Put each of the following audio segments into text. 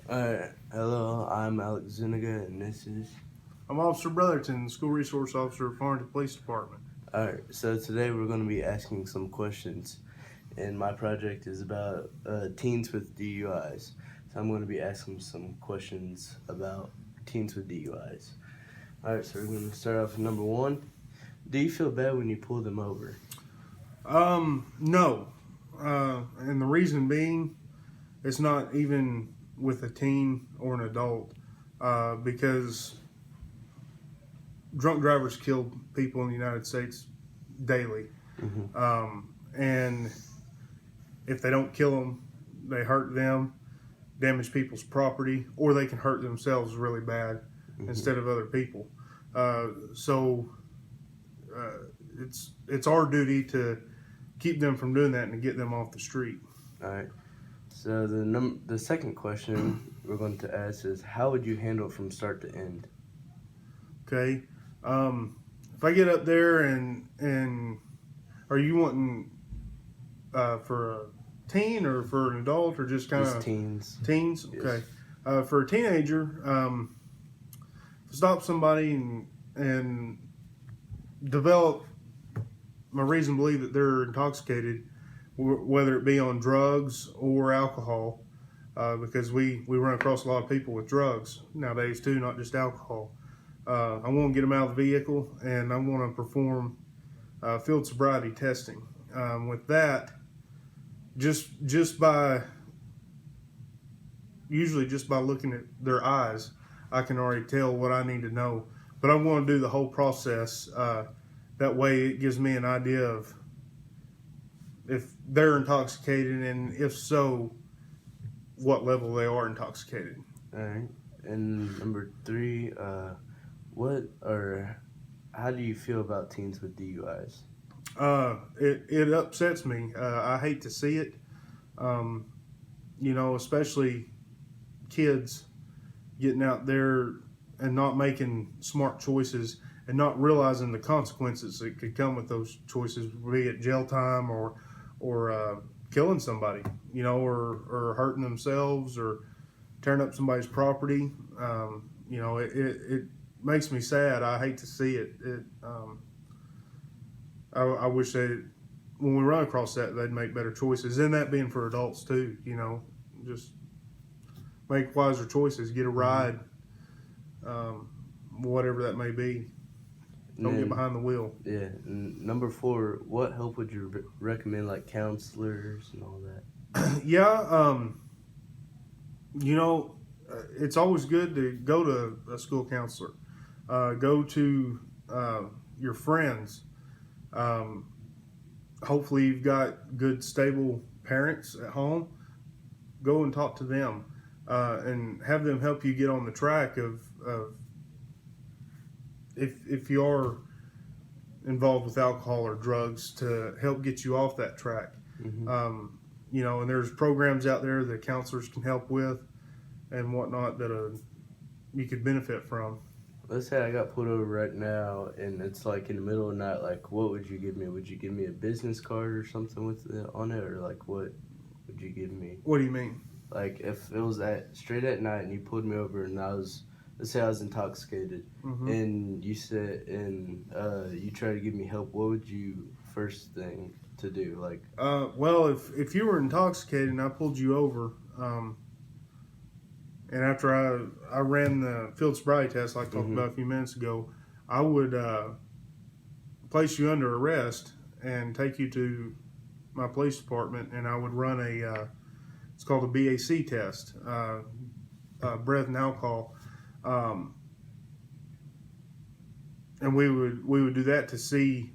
Hello, I'm Alex Zuniga, and this is. I'm Officer Brotherton, School Resource Officer of Farmington Police Department. Alright, so today we're going to be asking some questions, and my project is about teens with DUIs. So I'm going to be asking some questions about teens with DUIs. Alright, so we're going to start off with number one. Do you feel bad when you pull them over? No. And the reason being, it's not even with a teen or an adult, because drunk drivers kill people in the United States daily. And if they don't kill them, they hurt them, damage people's property, or they can hurt themselves really bad instead of other people. So it's our duty to keep them from doing that and to get them off the street. Alright, so the second question we're going to ask is, how would you handle it from start to end? Okay, if I get up there and are you wanting for a teen or for an adult or just kind of teens? Teens, Yes. okay. For a teenager, stop somebody and develop a reason to believe that they're intoxicated, whether it be on drugs or alcohol, because we run across a lot of people with drugs nowadays too, not just alcohol. I want to get them out of the vehicle, and I want to perform field sobriety testing. With that, just by looking at their eyes, I can already tell what I need to know. But I want to do the whole process. That way it gives me an idea of if they're intoxicated, and if so, what level they are intoxicated. All right. And number three, how do you feel about teens with DUIs? It upsets me. I hate to see it. Especially kids getting out there and not making smart choices and not realizing the consequences that could come with those choices, be it jail time or killing somebody, or hurting themselves or tearing up somebody's property. It makes me sad. I hate to see it. I wish when we run across that, they'd make better choices. And that being for adults too, just make wiser choices, get a ride, whatever that may be. Don't get behind the wheel. Yeah. And number four, what help would you recommend, like counselors and all that? Yeah. It's always good to go to a school counselor. Go to your friends. Hopefully you've got good, stable parents at home. Go and talk to them, and have them help you get on the track of if you are involved with alcohol or drugs, to help get you off that track. And there's programs out there that counselors can help with and whatnot that you could benefit from. Let's say I got pulled over right now, and it's like in the middle of the night. Like, what would you give me? Would you give me a business card or something with it on it, or like what would you give me? What do you mean? Like, if it was straight at night and you pulled me over, and let's say I was intoxicated, and you said, and you tried to give me help, what would you first thing to do? Like, well, if you were intoxicated and I pulled you over, and after I ran the field sobriety test, like I talked about a few minutes ago, I would place you under arrest and take you to my police department, and I would run it's called a BAC test, breath and alcohol, and we would do that to see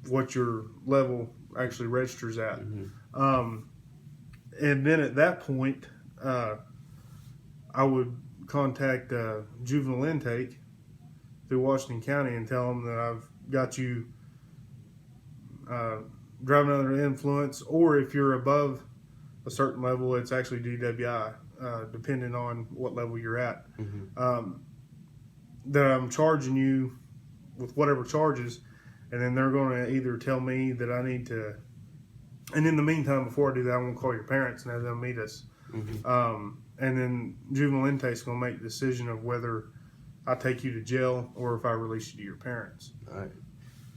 what your level actually registers at, and then at that point, I would contact juvenile intake through Washington County and tell them that I've got you driving under the influence, or if you're above a certain level, it's actually DWI, depending on what level you're at. That I'm charging you with whatever charges, and then they're going to either tell me that I need to, and in the meantime, before I do that, I'm going to call your parents and have them meet us. and then juvenile intake's going to make the decision of whether I take you to jail or if I release you to your parents. All right.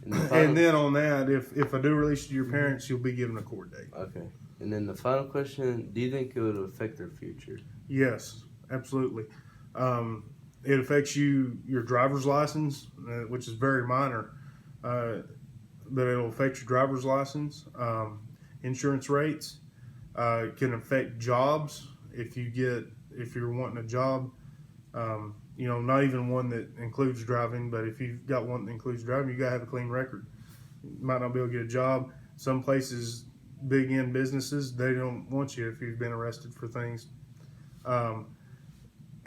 And, the final, And then on that, if I do release you to your parents, you'll be given a court date. okay. And then the final question: do you think it would affect their future? Yes, absolutely. It affects your driver's license, which is very minor, but it'll affect your driver's license. Insurance rates can affect jobs if you're wanting a job. Not even one that includes driving, but if you've got one that includes driving, you gotta have a clean record. You might not be able to get a job. Some places, big end businesses, they don't want you if you've been arrested for things.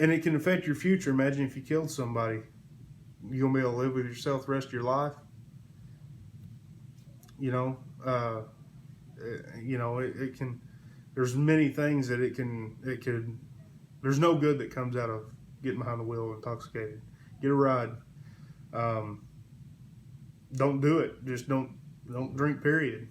And it can affect your future. Imagine if you killed somebody, you gonna be able to live with yourself the rest of your life. It can. There's many things that it could. There's no good that comes out of getting behind the wheel intoxicated. Get a ride. Don't do it. Just don't drink. Period.